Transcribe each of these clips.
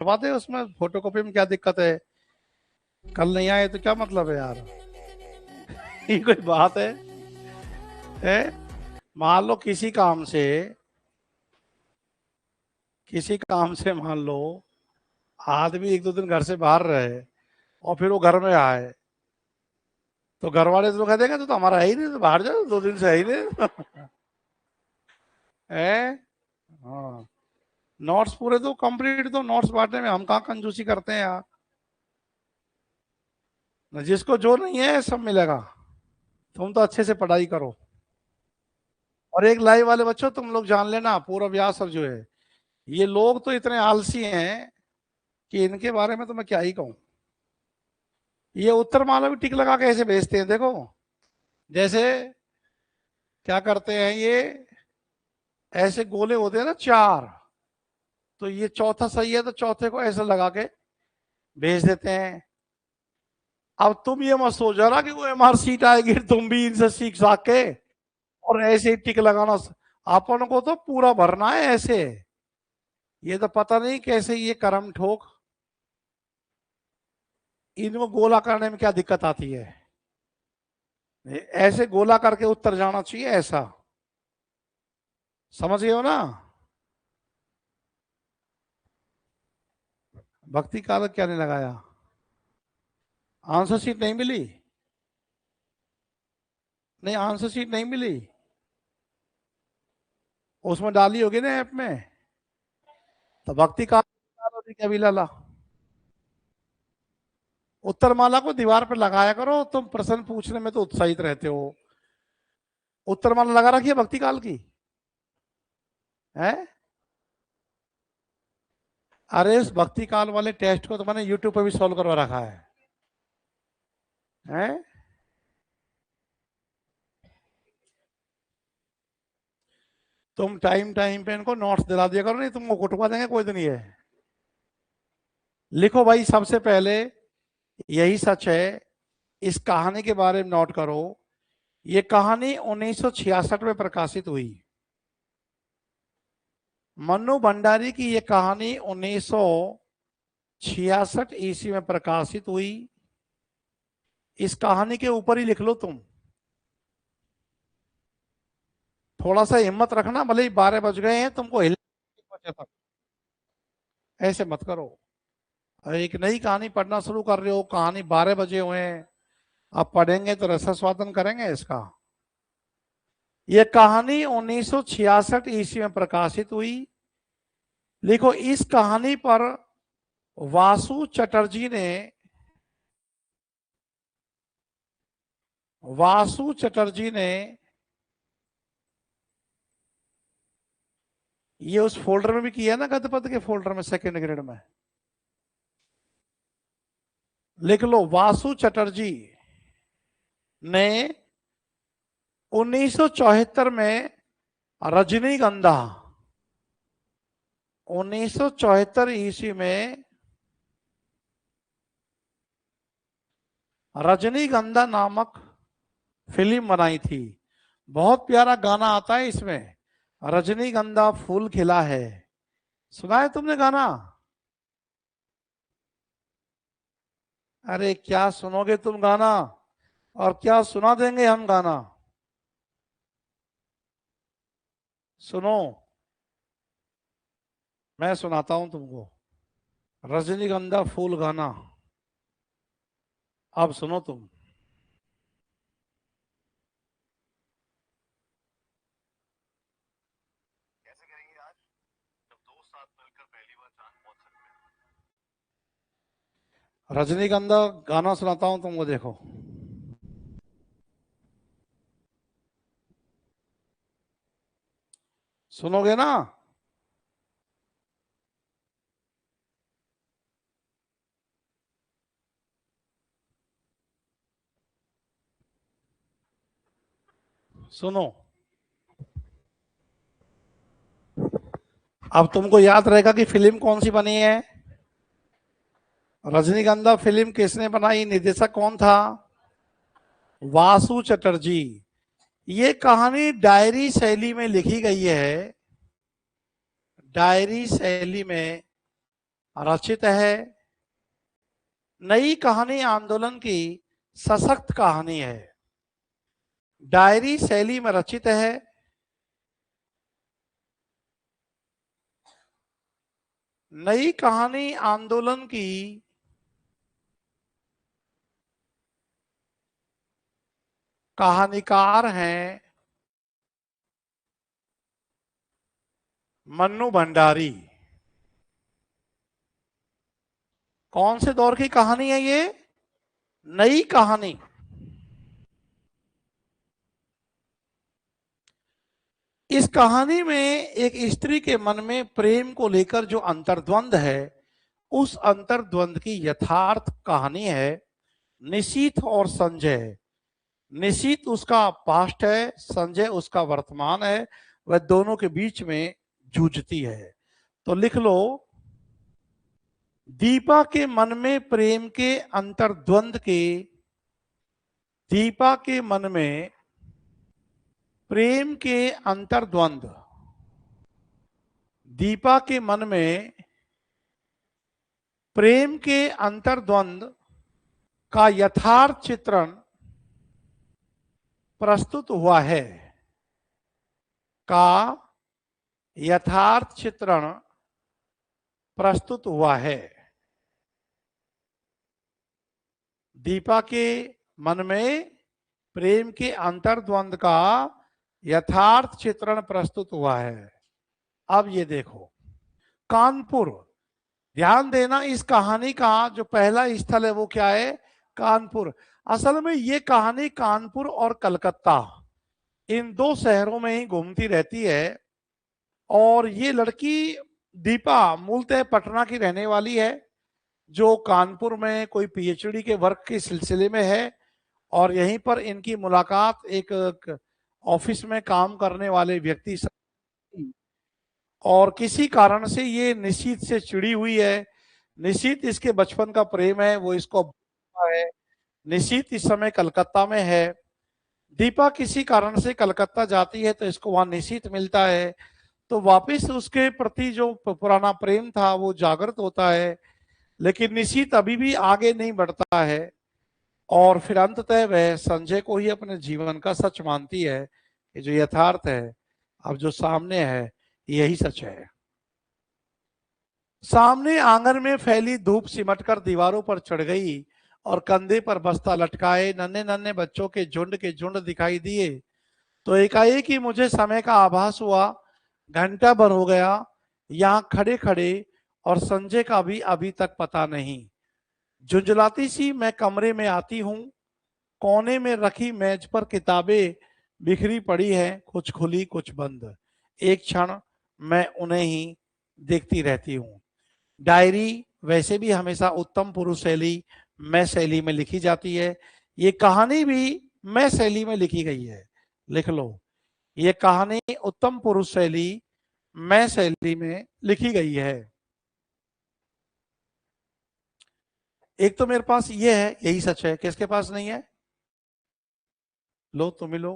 करवा दे, उसमें फोटोकॉपी में क्या दिक्कत है? कल नहीं आए तो क्या मतलब है यार? ये कोई बात है? मान लो किसी काम से मान लो आदमी एक दो दिन घर से बाहर रहे और फिर वो घर में आए, तो घर वाले तो कह देंगे तो हमारा है ही नहीं, तो बाहर जाओ, 2 दिन से है ही नहीं। है। हाँ। नोट्स पूरे तो कंप्लीट, तो नोट्स बांटने में हम कहाँ कंजूसी करते हैं यार। जिसको जो नहीं है सब मिलेगा। तुम तो अच्छे से पढ़ाई करो। और एक लाइव वाले बच्चों, तुम लोग जान लेना पूरा व्यास सर जो है, ये लोग तो इतने आलसी हैं कि इनके बारे में तो मैं क्या ही कहूँ। ये उत्तर माला भी टिक लगा के ऐसे भेजते हैं, देखो। जैसे क्या करते हैं ये, ऐसे गोले होते हैं ना 4, तो ये चौथा सही है तो चौथे को ऐसे लगा के भेज देते हैं। अब तुम ये मत सोच ना कि वो एमआर सीट आएगी, तुम भी इनसे सीख साख के और ऐसे ही टिक लगाना। अपन को तो पूरा भरना है ऐसे। ये तो पता नहीं कैसे ये करम ठोक, इनको गोला करने में क्या दिक्कत आती है। ऐसे गोला करके उत्तर जाना चाहिए ऐसा। समझ गए हो ना? भक्ति काल क्या नहीं लगाया? आंसर शीट नहीं मिली? नहीं, आंसर शीट नहीं मिली। उसमें डाली होगी ना ऐप में। तो भक्ति काल क्या भी लाला, उत्तर माला को दीवार पर लगाया करो, तुम प्रश्न पूछने में तो उत्साहित रहते हो। उत्तर माला लगा रखी है भक्ति काल की है? अरे इस भक्ति काल वाले टेस्ट को तो मैंने यूट्यूब पे भी सॉल्व करवा रखा है? तुम टाइम टाइम पे इनको नोट्स दिला दिया करो, नहीं तुमको कुटवा देंगे, कोई तो नहीं है। लिखो भाई, सबसे पहले यही सच है। इस कहानी के बारे में नोट करो। ये कहानी 1966 में प्रकाशित हुई। मन्नू भंडारी की ये कहानी 1966 ईस्वी में प्रकाशित हुई। इस कहानी के ऊपर ही लिख लो तुम। थोड़ा सा हिम्मत रखना, भले ही 12 बज गए हैं, तुमको हिल बजे तक ऐसे मत करो। एक नई कहानी पढ़ना शुरू कर रहे हो, कहानी 12 बजे हुए हैं, अब पढ़ेंगे तो रसास्वादन करेंगे इसका। यह कहानी 1966 ईस्वी में प्रकाशित हुई। देखो, इस कहानी पर वासु चटर्जी ने वासु चटर्जी ने ये उस फोल्डर में भी किया ना, गद्यपद के फोल्डर में, सेकंड ग्रेड में। लिख लो, वासु चटर्जी ने 1974 में रजनीगंधा, 1974 ईस्वी में रजनीगंधा नामक फिल्म बनाई थी। बहुत प्यारा गाना आता है इसमें, रजनीगंधा फूल खिला है। सुना है तुमने गाना? अरे क्या सुनोगे तुम गाना, और क्या सुना देंगे हम गाना। सुनो, मैं सुनाता हूं तुमको रजनीगंधा फूल गाना। अब सुनो तुम। रजनीगंधा गाना सुनाता हूं तुमको, देखो। सुनोगे ना? सुनो, अब तुमको याद रहेगा कि फिल्म कौन सी बनी है। रजनीगंधा फिल्म किसने बनाई, निर्देशक कौन था? वासु चटर्जी। ये कहानी डायरी शैली में लिखी गई है। डायरी शैली में रचित है। नई कहानी आंदोलन की सशक्त कहानी है। डायरी शैली में रचित है। नई कहानी आंदोलन की कहानीकार हैं मन्नू भंडारी। कौन से दौर की कहानी है ये? नई कहानी। इस कहानी में एक स्त्री के मन में प्रेम को लेकर जो अंतर्द्वंद है, उस अंतर्द्वंद की यथार्थ कहानी है निशीथ और संजय। निशीथ उसका पास्ट है, संजय उसका वर्तमान है। वह दोनों के बीच में जूझती है। तो लिख लो, दीपा के मन में प्रेम के अंतर्द्वंद के, दीपा के मन में प्रेम के अंतर्द्वंद, दीपा के मन में प्रेम के अंतर्द्वंद का यथार्थ चित्रण प्रस्तुत हुआ है, का यथार्थ चित्रण प्रस्तुत हुआ है। दीपा के मन में प्रेम के अंतर्द्वंद का यथार्थ चित्रण प्रस्तुत हुआ है। अब ये देखो, कानपुर, ध्यान देना, इस कहानी का जो पहला स्थल है वो क्या है? कानपुर। असल में ये कहानी कानपुर और कलकत्ता, इन दो शहरों में ही घूमती रहती है। और ये लड़की दीपा मूलतः पटना की रहने वाली है, जो कानपुर में कोई पीएचडी के वर्क के सिलसिले में है। और यहीं पर इनकी मुलाकात एक ऑफिस में काम करने वाले व्यक्ति से, और किसी कारण से ये निशीथ से चिड़ी हुई है। निशीथ इसके बचपन का प्रेम है, वो इसको है। निशीथ इस समय कलकत्ता में है। दीपा किसी कारण से कलकत्ता जाती है तो इसको वहां निशीथ मिलता है। तो वापस उसके प्रति जो पुराना प्रेम था वो जागृत होता है। लेकिन निशीथ अभी भी आगे नहीं बढ़ता है। और फिर अंततः वह संजय को ही अपने जीवन का सच मानती है कि जो यथार्थ है, अब जो सामने है, यही सच है। सामने आंगन में फैली धूप सिमटकर दीवारों पर चढ़ गई और कंधे पर बस्ता लटकाए नन्हे नन्हे बच्चों के झुंड दिखाई दिए। तो एकाएक ही मुझे समय का आभास हुआ। घंटा भर हो गया यहाँ खड़े खड़े, और संजय का भी अभी तक पता नहीं। झुंझलाती सी मैं कमरे में आती हूँ। कोने में रखी मेज पर किताबें बिखरी पड़ी हैं, कुछ खुली कुछ बंद। एक क्षण मैं उन्हें ही देखती रहती हूँ। डायरी वैसे भी हमेशा उत्तम पुरुष शैली, मैं शैली में लिखी जाती है। ये कहानी भी मैं शैली में लिखी गई है। लिख लो, ये कहानी उत्तम पुरुष शैली, मैं शैली में लिखी गई है। एक तो मेरे पास ये है, यही सच है। किसके पास नहीं है? लो, तुम ही लो।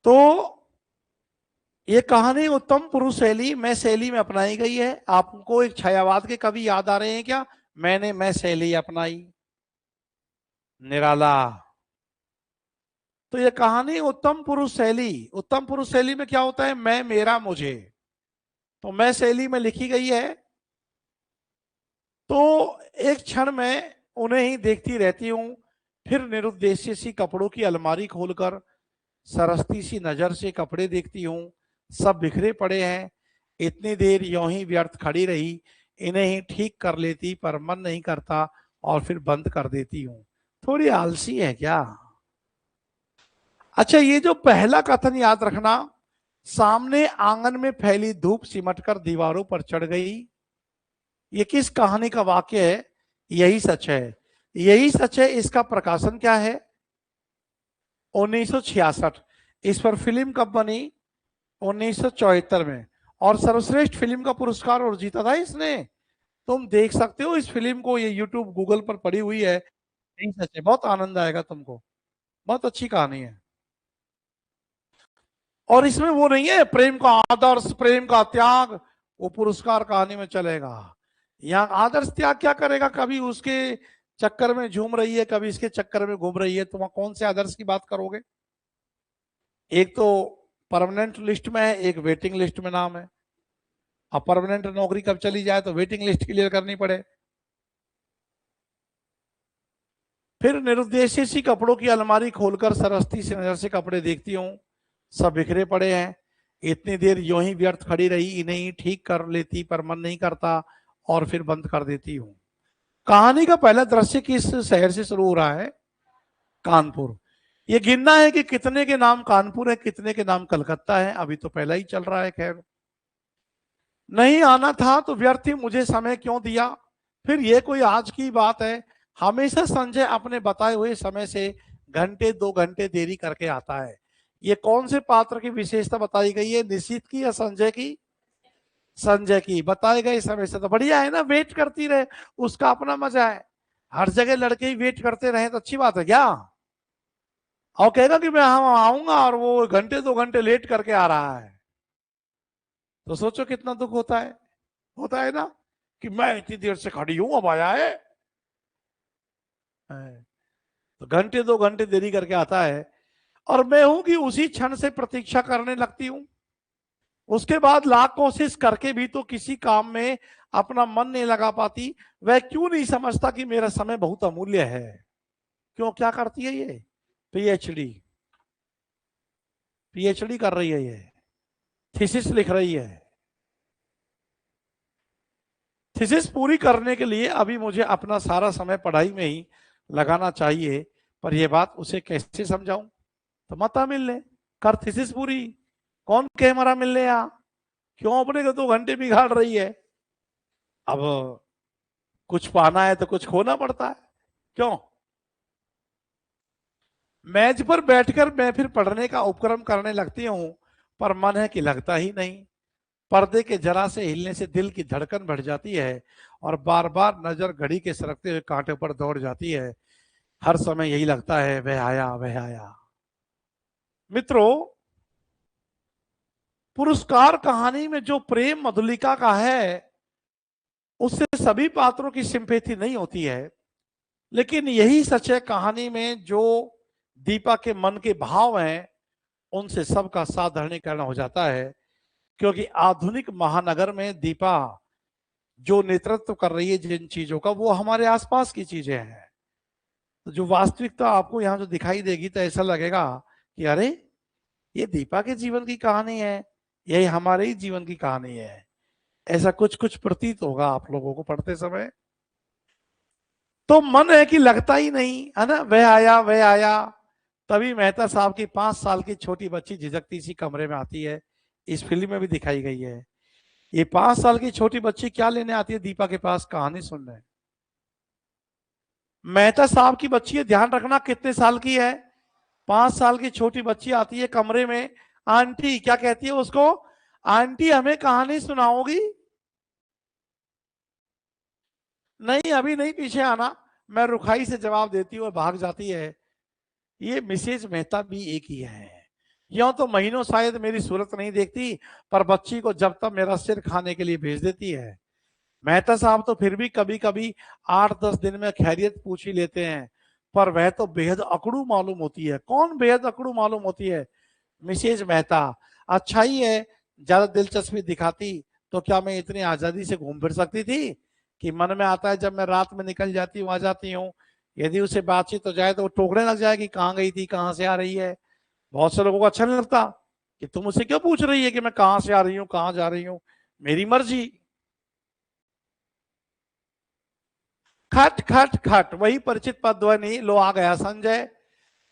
तो ये कहानी उत्तम पुरुष शैली, मैं शैली में अपनाई गई है। आपको एक छायावाद के कवि याद आ रहे हैं क्या? मैंने मैं शैली अपनाई, निराला। तो ये कहानी उत्तम पुरुष शैली, उत्तम पुरुष शैली में क्या होता है? मैं, मेरा, मुझे। तो मैं शैली में लिखी गई है। तो एक क्षण में उन्हें ही देखती रहती हूं। फिर निरुद्देश्य सी कपड़ों की अलमारी खोलकर सरसती सी नजर से कपड़े देखती हूँ। सब बिखरे पड़े हैं। इतनी देर यूं ही व्यर्थ खड़ी रही, इन्हें ही ठीक कर लेती, पर मन नहीं करता और फिर बंद कर देती हूँ। थोड़ी आलसी है क्या? अच्छा, ये जो पहला कथन याद रखना, सामने आंगन में फैली धूप सिमटकर दीवारों पर चढ़ गई, ये किस कहानी का वाक्य है? यही सच है। यही सच है। इसका प्रकाशन क्या है? 1966। इस पर फिल्म कब बनी? 1974 में। और सर्वश्रेष्ठ फिल्म का पुरस्कार और जीता था इसने। तुम देख सकते हो इस फिल्म को, ये यूट्यूब गूगल पर पड़ी हुई है। यही सच है। बहुत आनंद आएगा तुमको। बहुत अच्छी कहानी है। और इसमें वो नहीं है प्रेम का आदर्श, प्रेम का त्याग, वो पुरस्कार कहानी में चलेगा। यहाँ आदर्श त्याग क्या करेगा, कभी उसके चक्कर में झूम रही है, कभी इसके चक्कर में घूम रही है, तुम कौन से आदर्श की बात करोगे? एक तो परमानेंट लिस्ट में है, एक वेटिंग लिस्ट में नाम है। अब परमानेंट नौकरी कब चली जाए तो वेटिंग लिस्ट क्लियर करनी पड़े। फिर निरुद्देश्य सी कपड़ों की अलमारी खोलकर सरस्ती से नजर से कपड़े देखती हूँ, सब बिखरे पड़े हैं। इतनी देर यूं ही व्यर्थ खड़ी रही, इन्हें ही ठीक कर लेती पर मन नहीं करता और फिर बंद कर देती हूँ। कहानी का पहला दृश्य किस शहर से शुरू हो रहा है? कानपुर। ये गिनना है कि कितने के नाम कानपुर है, कितने के नाम कलकत्ता है, अभी तो पहला ही चल रहा है। खैर, नहीं आना था तो व्यर्थ ही मुझे समय क्यों दिया? फिर ये कोई आज की बात है? हमेशा संजय अपने बताए हुए समय से घंटे 2 घंटे देरी करके आता है। ये कौन से पात्र की विशेषता बताई गई है, निशित की या संजय की? संजय की। बताए गए समय से तो बढ़िया है ना, वेट करती रहे, उसका अपना मजा है। हर जगह लड़के ही वेट करते रहे तो अच्छी बात है क्या? और कहेगा कि मैं आऊंगा और वो घंटे 2 घंटे लेट करके आ रहा है, तो सोचो कितना दुख होता है। होता है ना कि मैं इतनी देर से खड़ी हूं, अब आया है। तो घंटे 2 घंटे देरी करके आता है और मैं हूं कि उसी क्षण से प्रतीक्षा करने लगती हूं। उसके बाद लाख कोशिश करके भी तो किसी काम में अपना मन नहीं लगा पाती। वह क्यों नहीं समझता कि मेरा समय बहुत अमूल्य है? क्यों, क्या करती है ये? पीएचडी, पीएचडी कर रही है ये, थीसिस लिख रही है। थीसिस पूरी करने के लिए अभी मुझे अपना सारा समय पढ़ाई में ही लगाना चाहिए, पर यह बात उसे कैसे समझाऊं? तो मत मिलने, कर थीसिस पूरी। कौन कैमरा मिलने आ? क्यों अपने को 2 घंटे बिगाड़ रही है? अब कुछ पाना है तो कुछ खोना पड़ता है, क्यों? मेज पर बैठकर मैं फिर पढ़ने का उपक्रम करने लगती हूं, पर मन है कि लगता ही नहीं। पर्दे के जरा से हिलने से दिल की धड़कन बढ़ जाती है और बार बार नजर घड़ी के सरकते हुए कांटे पर दौड़ जाती है। हर समय यही लगता है, वह आया, वह आया। मित्रों, पुरस्कार कहानी में जो प्रेम मधुलिका का है, उससे सभी पात्रों की सिंपैथी नहीं होती है। लेकिन यही सच है कहानी में जो दीपा के मन के भाव हैं, उनसे सबका साधारणीकरण हो जाता है। क्योंकि आधुनिक महानगर में दीपा जो नेतृत्व कर रही है जिन चीजों का, वो हमारे आसपास की चीजें हैं। तो जो वास्तविकता आपको यहाँ जो दिखाई देगी तो ऐसा लगेगा कि अरे, ये दीपा के जीवन की कहानी है, यही हमारे ही जीवन की कहानी है। ऐसा कुछ कुछ प्रतीत होगा आप लोगों को पढ़ते समय। तो मन है कि लगता ही नहीं है ना, वह आया, वह आया। तभी मेहता साहब की 5 साल की छोटी बच्ची झिझकती सी कमरे में आती है। इस फिल्म में भी दिखाई गई है। ये 5 साल की छोटी बच्ची क्या लेने आती है दीपा के पास? कहानी सुनने। मेहता साहब की बच्ची है, ध्यान रखना कितने साल की है? 5 साल की छोटी बच्ची आती है कमरे में। आंटी, क्या कहती है उसको? आंटी हमें कहानी सुनाओगी? नहीं, अभी नहीं, पीछे आना। मैं रुखाई से जवाब देती हूँ, भाग जाती है। ये मिसेज मेहता भी एक ही है। यूं तो महीनों शायद मेरी सूरत नहीं देखती, पर बच्ची को जब तक मेरा सिर खाने के लिए भेज देती है। मेहता साहब तो फिर भी कभी कभी 8-10 दिन में खैरियत पूछ ही लेते हैं, पर वह तो बेहद अकड़ू मालूम होती है। कौन बेहद अकड़ू मालूम होती है? मिसेज मेहता। अच्छा ही है, ज्यादा दिलचस्पी दिखाती तो क्या मैं इतनी आजादी से घूम फिर सकती थी कि मन में आता है जब मैं रात में निकल जाती हूँ, आ जाती हूँ, यदि उसे बातचीत हो जाए तो वो टोकने लग जाए कि कहाँ गई थी, कहाँ से आ रही है। बहुत से लोगों को अच्छा नहीं लगता कि तुम मुझसे क्यों पूछ रही है कि मैं कहाँ से आ रही हूँ, कहाँ जा रही हूँ, मेरी मर्जी। खट खट खट, वही परिचित पदध्वनि, लो आ गया संजय।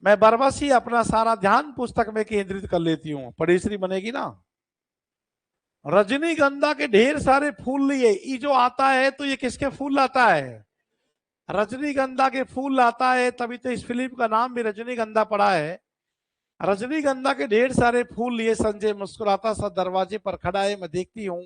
मैं बरबस ही अपना सारा ध्यान पुस्तक में केंद्रित कर लेती हूँ। पढ़ेश्री बनेगी ना। रजनीगंधा के ढेर सारे फूल लिए, ये जो आता है तो ये किसके फूल लाता है? रजनीगंधा के फूल लाता है, तभी तो इस फिल्म का नाम भी रजनीगंधा पड़ा है। रजनीगंधा के ढेर सारे फूल लिए संजय मुस्कुराता सा दरवाजे पर खड़ा है। मैं देखती हूँ,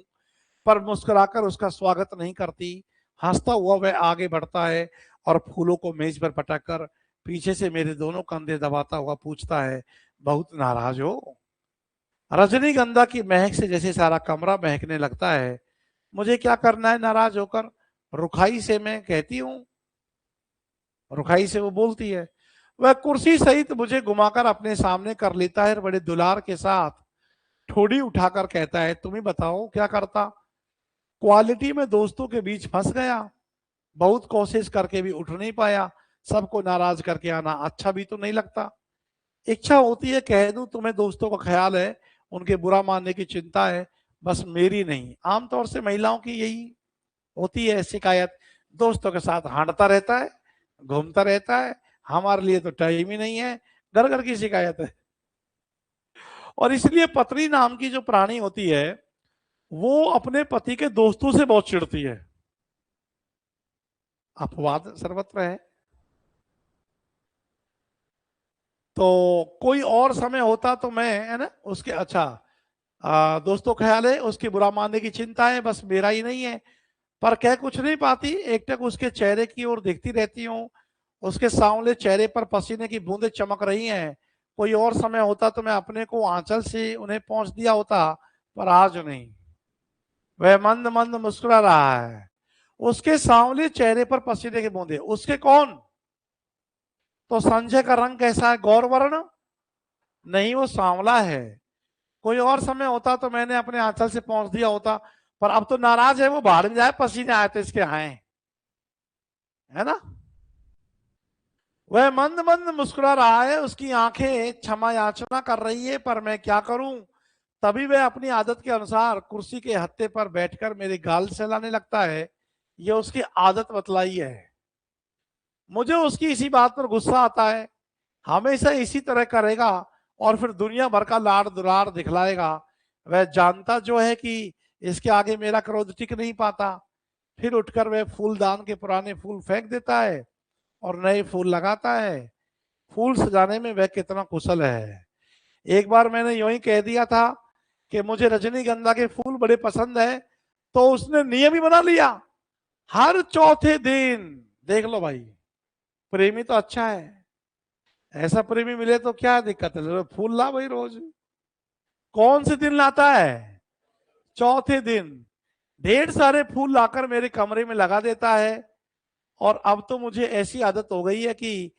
पर मुस्कुराकर उसका स्वागत नहीं करती। हंसता हुआ वह आगे बढ़ता है और फूलों को मेज पर पटक कर पीछे से मेरे दोनों कंधे दबाता हुआ पूछता है, बहुत नाराज हो? रजनीगंधा की महक से जैसे सारा कमरा महकने लगता है, मुझे क्या करना है नाराज होकर? रुखाई से मैं कहती हूँ, रुखाई से वो बोलती है। वह कुर्सी सहित मुझे घुमाकर अपने सामने कर लेता है, बड़े दुलार के साथ ठोड़ी उठाकर कहता है, तुम ही बताओ क्या करता? क्वालिटी में दोस्तों के बीच फंस गया, बहुत कोशिश करके भी उठ नहीं पाया, सबको नाराज करके आना अच्छा भी तो नहीं लगता। इच्छा होती है कह दूं तुम्हें दोस्तों का ख्याल है, उनके बुरा मानने की चिंता है, बस मेरी नहीं। आमतौर से महिलाओं की यही होती है शिकायत, दोस्तों के साथ हांटता रहता है, घूमता रहता है, हमारे लिए तो टाइम ही नहीं है, घर घर की शिकायत है। और इसलिए पत्नी नाम की जो प्राणी होती है, वो अपने पति के दोस्तों से बहुत चिढ़ती है। अपवाद सर्वत्र है। तो कोई और समय होता तो मैं, है ना, उसके अच्छा दोस्तों ख्याल है, उसके बुरा मानने की चिंता है, बस मेरा ही नहीं है। पर कह कुछ नहीं पाती, एकटक उसके चेहरे की ओर देखती रहती हूँ। उसके सांवले चेहरे पर पसीने की बूंदें चमक रही हैं। कोई और समय होता तो मैं अपने को आंचल से उन्हें पहुंच दिया होता, पर आज नहीं। वह मंद मंद मुस्कुरा रहा है। उसके सांवले चेहरे पर पसीने की बूंदे, उसके कौन? तो संजय का रंग कैसा है? गौर वर्ण? नहीं, वो सांवला है। कोई और समय होता तो मैंने अपने आंचल से पहुंच दिया होता, पर अब तो नाराज है वो, बाहर में जाए, पसीने आए तो इसके आए, है ना। वह मंद मंद मुस्कुरा रहा है, उसकी आंखें क्षमा याचना कर रही है, पर मैं क्या करूं। तभी वह अपनी आदत के अनुसार कुर्सी के हत्थे पर बैठकर मेरे गाल सहलाने लगता है। यह उसकी आदत बतलाई है। मुझे उसकी इसी बात पर गुस्सा आता है। हमेशा इसी तरह करेगा और फिर दुनिया भर का लाड़ दुलार दिखलाएगा। वह जानता जो है कि इसके आगे मेरा क्रोध टिक नहीं पाता। फिर उठकर वह फूलदान के पुराने फूल फेंक देता है और नए फूल लगाता है। फूल सजाने में वह कितना कुशल है। एक बार मैंने यूं ही कह दिया था कि मुझे रजनीगंधा के फूल बड़े पसंद है, तो उसने नियम ही बना लिया, हर चौथे दिन। देख लो भाई, प्रेमी तो अच्छा है, ऐसा प्रेमी मिले तो क्या दिक्कत है, फूल ला भाई रोज। कौन से दिन लाता है? चौथे दिन ढेर सारे फूल लाकर मेरे कमरे में लगा देता है। और अब तो मुझे ऐसी आदत हो गई है कि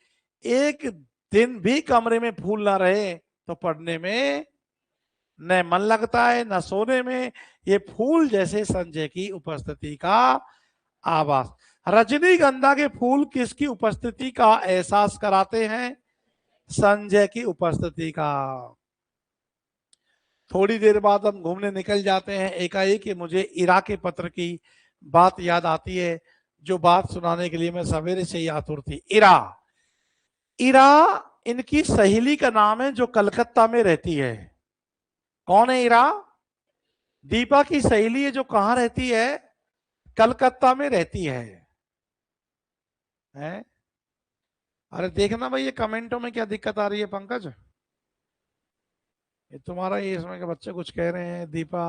एक दिन भी कमरे में फूल ना रहे तो पढ़ने में न मन लगता है न सोने में। ये फूल जैसे संजय की उपस्थिति का आभास। रजनीगंधा के फूल किसकी उपस्थिति का एहसास कराते हैं? संजय की उपस्थिति का। थोड़ी देर बाद हम घूमने निकल जाते हैं। एकाएक मुझे इरा के पत्र की बात याद आती है, जो बात सुनाने के लिए मैं सवेरे से ही आतुर थी। इरा, इरा इनकी सहेली का नाम है जो कलकत्ता में रहती है। कौन है इरा? दीपा की सहेली है जो कहां रहती है? कलकत्ता में रहती है? अरे देखना भाई, ये कमेंटों में क्या दिक्कत आ रही है पंकज? ये तुम्हारा ये इसमें के बच्चे कुछ कह रहे हैं। दीपा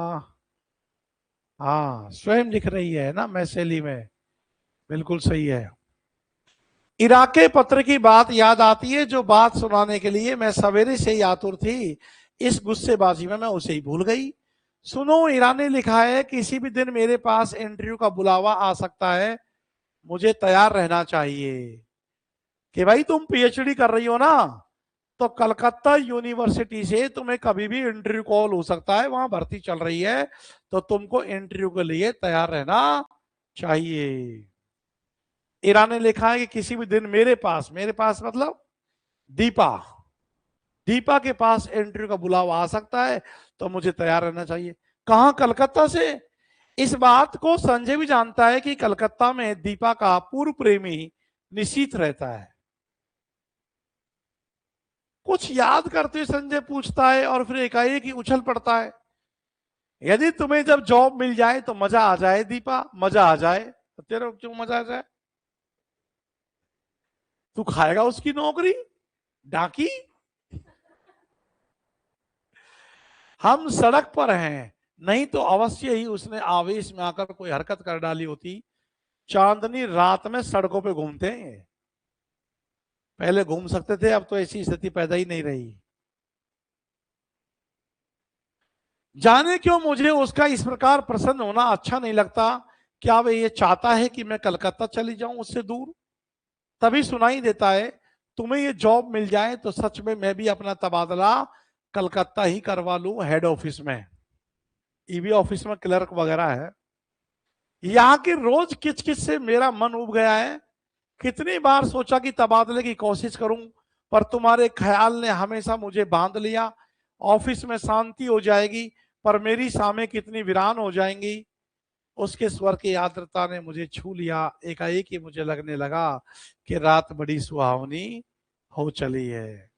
हाँ स्वयं लिख रही है ना मैसेली में, बिल्कुल सही है। इराके पत्र की बात याद आती है, जो बात सुनाने के लिए मैं सवेरे से ही आतुर थी। इस गुस्सेबाजी में मैं उसे ही भूल गई। सुनो, ईरा ने लिखा है, किसी भी दिन मेरे पास इंटरव्यू का बुलावा आ सकता है, मुझे तैयार रहना चाहिए। कि भाई तुम पीएचडी कर रही हो ना, तो कलकत्ता यूनिवर्सिटी से तुम्हें कभी भी इंटरव्यू कॉल हो सकता है, वहां भर्ती चल रही है, तो तुमको इंटरव्यू के लिए तैयार रहना चाहिए। ईरा ने लिखा है कि किसी भी दिन मेरे पास मतलब दीपा, दीपा के पास इंटरव्यू का बुलावा आ सकता है, तो मुझे तैयार रहना चाहिए। कहां? कलकत्ता से। इस बात को संजय भी जानता है कि कलकत्ता में दीपा का पूर्व प्रेमी निश्चित रहता है। कुछ याद करते संजय पूछता है और फिर एकाएक ही उछल पड़ता है, यदि तुम्हें जब जॉब मिल जाए तो मजा आ जाए दीपा, मजा आ जाए। तो तेरे क्यों मजा आ जाए? तू खाएगा उसकी नौकरी, डाकी। हम सड़क पर हैं, नहीं तो अवश्य ही उसने आवेश में आकर कोई हरकत कर डाली होती। चांदनी रात में सड़कों पे घूमते हैं, पहले घूम सकते थे, अब तो ऐसी स्थिति पैदा ही नहीं रही। जाने क्यों मुझे उसका इस प्रकार प्रसन्न होना अच्छा नहीं लगता। क्या वह ये चाहता है कि मैं कलकत्ता चली जाऊं उससे दूर? तभी सुनाई देता है, तुम्हें ये जॉब मिल जाए तो सच में मैं भी अपना तबादला कलकत्ता ही करवा लूं, हेड ऑफिस में, ईबी ऑफिस में क्लर्क वगैरह है। यहाँ की रोज किचकिच से मेरा मन उब गया है। कितनी बार सोचा कि तबादले की कोशिश करूं, पर तुम्हारे ख्याल ने हमेशा मुझे बांध लिया। ऑफिस में शांति हो जाएगी, पर मेरी सामें कितनी वीरान हो जाएंगी। उसके स्वर की आर्द्रता ने मुझे छू लिया। एकाएक ही मुझे लगने लगा कि रात बड़ी सुहावनी हो चली है।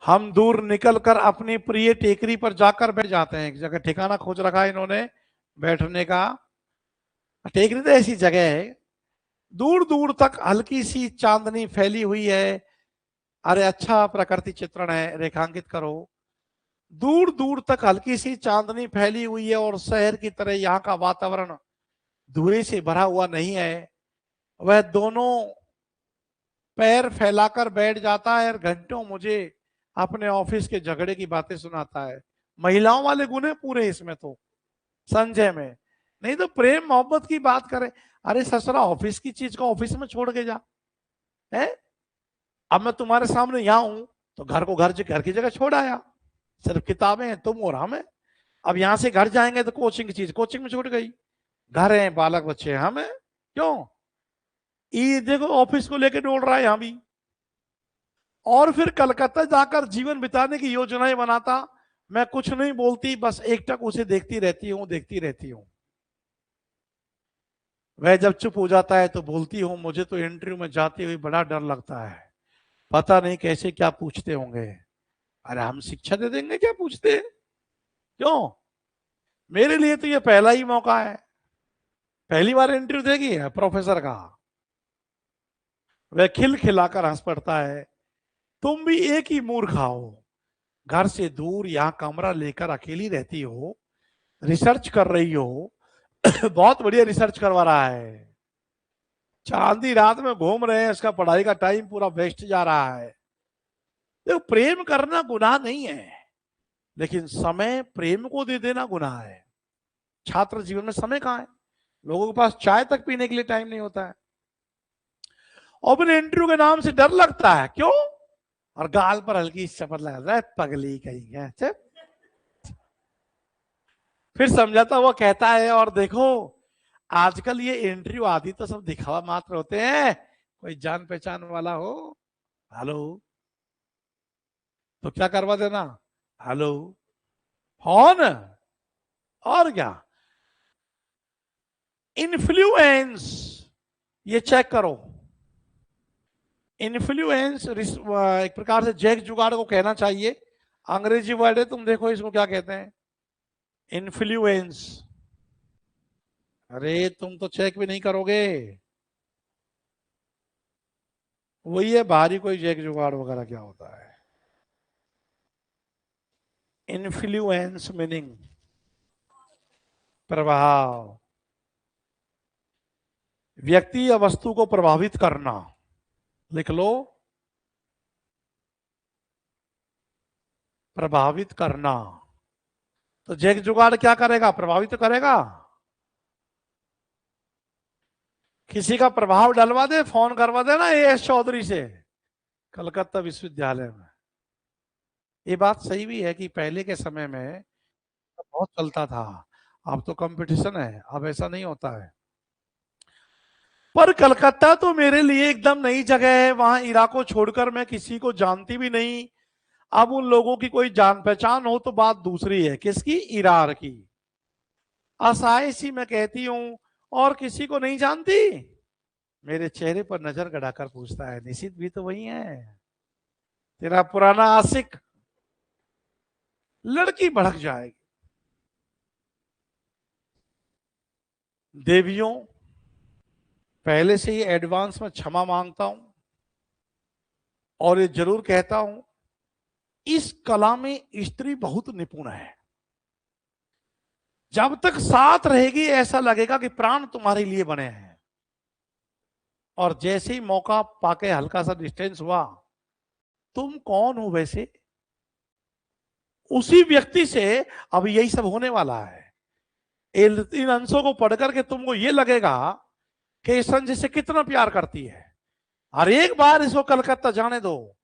हम दूर निकलकर अपनी प्रिय टेकरी पर जाकर बैठ जाते हैं। एक जगह ठिकाना खोज रखा है इन्होंने बैठने का। टेकरी तो ऐसी जगह है, दूर दूर तक हल्की सी चांदनी फैली हुई है। अरे अच्छा प्रकृति चित्रण है, रेखांकित करो। दूर दूर तक हल्की सी चांदनी फैली हुई है और शहर की तरह यहाँ का वातावरण धुएं से भरा हुआ नहीं है। वह दोनों पैर फैलाकर बैठ जाता है और घंटों मुझे अपने ऑफिस के झगड़े की बातें सुनाता है। महिलाओं वाले गुण है पूरे इसमें तो, संजय में। नहीं तो प्रेम मोहब्बत की बात करें, अरे ससुरा ऑफिस की चीज को ऑफिस में छोड़ के जा है। अब मैं तुम्हारे सामने यहाँ हूं तो घर को घर की जगह छोड़ आया। सिर्फ किताबें हैं तुम और हम है। अब यहां से घर जाएंगे तो कोचिंग की चीज कोचिंग में छूट गई। घर है, बालक बच्चे हैं, हम है क्यों। ये देखो ऑफिस को लेकर डोल रहा है यहां भी। और फिर कलकत्ता जाकर जीवन बिताने की योजनाएं बनाता। मैं कुछ नहीं बोलती, बस एकटक उसे देखती रहती हूँ। वह जब चुप हो जाता है तो बोलती हूँ, मुझे तो इंटरव्यू में जाते हुए बड़ा डर लगता है। पता नहीं कैसे क्या पूछते होंगे। अरे हम शिक्षा दे देंगे क्या पूछते हैं, क्यों। मेरे लिए तो ये पहला ही मौका है, पहली बार इंटरव्यू देगी है प्रोफेसर का। वह खिलखिलाकर हंस पड़ता है। तुम भी एक ही मूर्ख हो, घर से दूर यहाँ कमरा लेकर अकेली रहती हो, रिसर्च कर रही हो। बहुत बढ़िया रिसर्च करवा रहा है। चांदी रात में घूम रहे हैं, इसका पढ़ाई का टाइम पूरा वेस्ट जा रहा है। देखो प्रेम करना गुनाह नहीं है, लेकिन समय प्रेम को दे देना गुनाह है। छात्र जीवन में समय कहाँ है, लोगों के पास चाय तक पीने के लिए टाइम नहीं होता है। और फिर इंटरव्यू के नाम से डर लगता है, क्यों। और गाल पर हल्की शपथ लगा रहा है, पगली कहीं है। फिर समझाता हुआ कहता है, और देखो आजकल ये इंटरव्यू आदि तो सब दिखावा मात्र होते हैं, कोई जान पहचान वाला हो, हेलो तो क्या करवा देना, हेलो फोन। और क्या इन्फ्लुएंस, ये चेक करो। इन्फ्लुएंस एक प्रकार से जैक जुगाड़ को कहना चाहिए। अंग्रेजी वर्ड है, तुम देखो इसको क्या कहते हैं, इन्फ्लुएंस। अरे तुम तो चेक भी नहीं करोगे। वही है बाहरी कोई जैक जुगाड़ वगैरह क्या होता है। इन्फ्लुएंस मीनिंग प्रभाव, व्यक्ति या वस्तु को प्रभावित करना। लिख लो, प्रभावित करना। तो जैक जुगाड़ क्या करेगा, प्रभावित तो करेगा। किसी का प्रभाव डलवा दे, फोन करवा देना एएस चौधरी से कलकत्ता विश्वविद्यालय में। ये बात सही भी है कि पहले के समय में बहुत चलता था। अब तो कंपटीशन है, अब ऐसा नहीं होता है। पर कलकत्ता तो मेरे लिए एकदम नई जगह है। वहां इराक को छोड़कर मैं किसी को जानती भी नहीं। अब उन लोगों की कोई जान पहचान हो तो बात दूसरी है, किसकी, इरार की। असहाय सी मैं कहती हूं, और किसी को नहीं जानती। मेरे चेहरे पर नजर गड़ाकर पूछता है, निशित भी तो वही है, तेरा पुराना आशिक। लड़की भड़क जाएगी। देवियों, पहले से ही एडवांस में क्षमा मांगता हूं, और ये जरूर कहता हूं, इस कला में स्त्री बहुत निपुण है। जब तक साथ रहेगी ऐसा लगेगा कि प्राण तुम्हारे लिए बने हैं। और जैसे ही मौका पाके हल्का सा डिस्टेंस हुआ, तुम कौन हो वैसे। उसी व्यक्ति से अब यही सब होने वाला है। इन अंशों को पढ़कर के तुमको ये लगेगा कि संजय से कितना प्यार करती है, और एक बार इसको कलकत्ता जाने दो,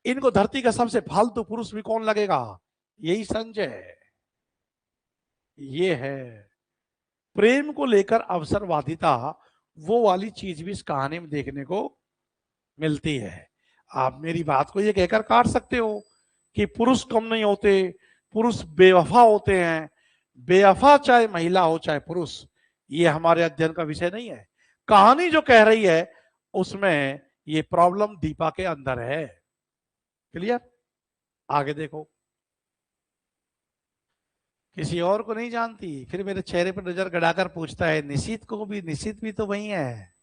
इनको धरती का सबसे फालतू पुरुष भी कौन लगेगा? यही संजय। ये है प्रेम को लेकर अवसरवादिता, वो वाली चीज भी इस कहानी में देखने को मिलती है। आप मेरी बात को ये कहकर काट सकते हो कि पुरुष कम नहीं होते, पुरुष बेवफा होते हैं। बेवफा चाहे महिला हो चाहे पुरुष, ये हमारे अध्ययन का विषय नहीं है। कहानी जो कह रही है उसमें ये प्रॉब्लम दीपा के अंदर है। क्लियर? आगे देखो। किसी और को नहीं जानती, फिर मेरे चेहरे पर नजर गड़ाकर पूछता है, निशित को भी? निशित भी तो वही है।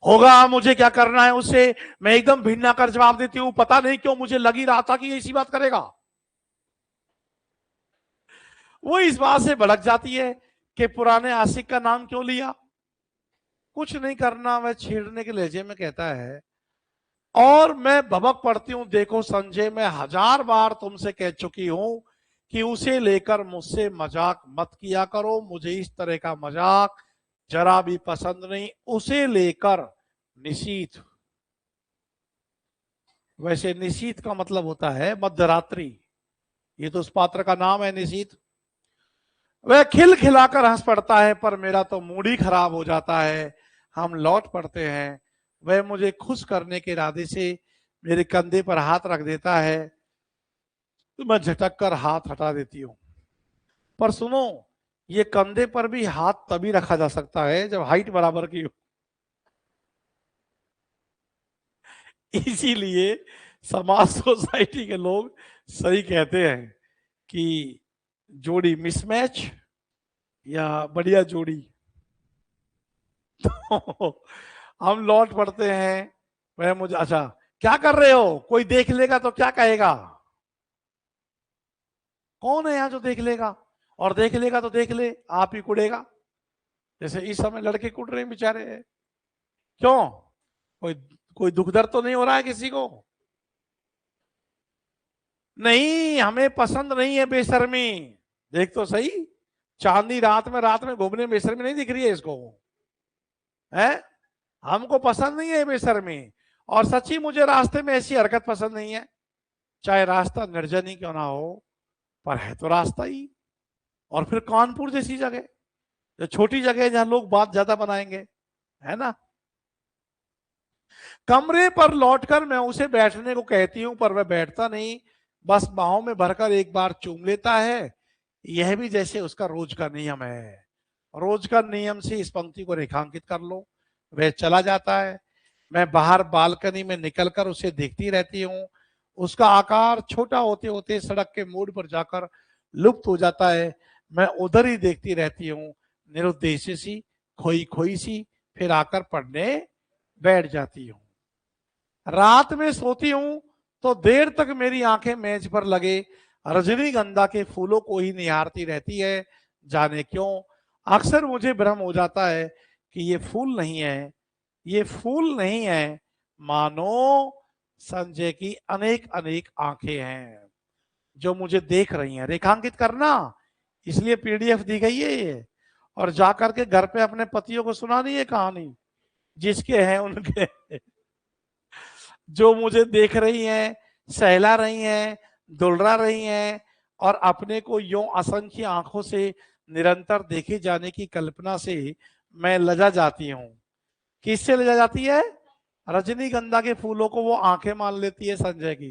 होगा, मुझे क्या करना है उससे? मैं एकदम भिन्न कर जवाब देती हूं, पता नहीं क्यों मुझे लग ही रहा था कि ये इसी बात करेगा। वो इस बात से भड़क जाती है कि पुराने आशिक का नाम क्यों लिया। कुछ नहीं करना, वह छेड़ने के लहजे में कहता है, और मैं भबक पड़ती हूं, देखो संजय, मैं 1000 बार तुमसे कह चुकी हूं कि उसे लेकर मुझसे मजाक मत किया करो, मुझे इस तरह का मजाक जरा भी पसंद नहीं। उसे लेकर निशीथ, वैसे निशीथ का मतलब होता है मध्यरात्रि, ये तो उस पात्र का नाम है निशीथ। वह खिलखिलाकर हंस पड़ता है, पर मेरा तो मूड ही खराब हो जाता है। हम लौट पड़ते हैं। वह मुझे खुश करने के इरादे से मेरे कंधे पर हाथ रख देता है, तो मैं झटक कर हाथ हटा देती हूँ। पर सुनो, ये कंधे पर भी हाथ तभी रखा जा सकता है जब हाइट बराबर की हो। इसीलिए समाज सोसाइटी के लोग सही कहते हैं कि जोड़ी मिसमैच या बढ़िया जोड़ी। तो हम लौट पड़ते हैं। वह मुझे, अच्छा क्या कर रहे हो? कोई देख लेगा तो क्या कहेगा? कौन है यहां जो देख लेगा? और देख लेगा तो देख ले, आप ही कुड़ेगा। जैसे इस समय लड़के कुड़ रहे हैं बेचारे। क्यों? कोई कोई दुख दर्द तो नहीं हो रहा है किसी को? नहीं, हमें पसंद नहीं है बेशर्मी। देख तो सही, चांदी रात में घूमने में बेशर्मी नहीं दिख रही है इसको, है? हमको पसंद नहीं है बेशर्मी। और सच्ची मुझे रास्ते में ऐसी हरकत पसंद नहीं है, चाहे रास्ता निर्जन ही क्यों ना हो, पर है तो रास्ता ही। और फिर कानपुर जैसी जगह, जो छोटी जगह है जहां लोग बात ज्यादा बनाएंगे, है ना? कमरे पर लौटकर मैं उसे बैठने को कहती हूं, पर वह बैठता नहीं, बस बाहों में भरकर एक बार चूम लेता है। यह भी जैसे उसका रोज का नियम है। रोज का नियम से इस पंक्ति को रेखांकित कर लो। वह चला जाता है। मैं बाहर बालकनी में निकलकर उसे देखती रहती हूँ। उसका आकार छोटा होते होते सड़क के मोड़ पर जाकर लुप्त हो जाता है। मैं उधर ही देखती रहती हूँ, निरुद्देश्य सी, खोई खोई सी, फिर आकर पढ़ने बैठ जाती हूँ। रात में सोती हूँ तो देर तक मेरी आंखें मेज पर लगे रजनीगंधा के फूलों को ही निहारती रहती है। जाने क्यों अक्सर मुझे भ्रम हो जाता है कि ये फूल नहीं है, ये फूल नहीं है, मानो संजय की अनेक अनेक आंखें हैं जो मुझे देख रही हैं। रेखांकित करना, इसलिए पीडीएफ दी गई है ये, और जाकर के घर पे अपने पतियों को सुनानी है कहानी, जिसके हैं उनके, जो मुझे देख रही हैं, सहला रही हैं, दुलरा रही हैं, और अपने को यूं असंख्य आंखों से निरंतर देखे जाने की कल्पना से मैं लजा जाती हूं। किससे लजा जाती है? रजनीगंधा के फूलों को वो आंखें मान लेती है संजय की।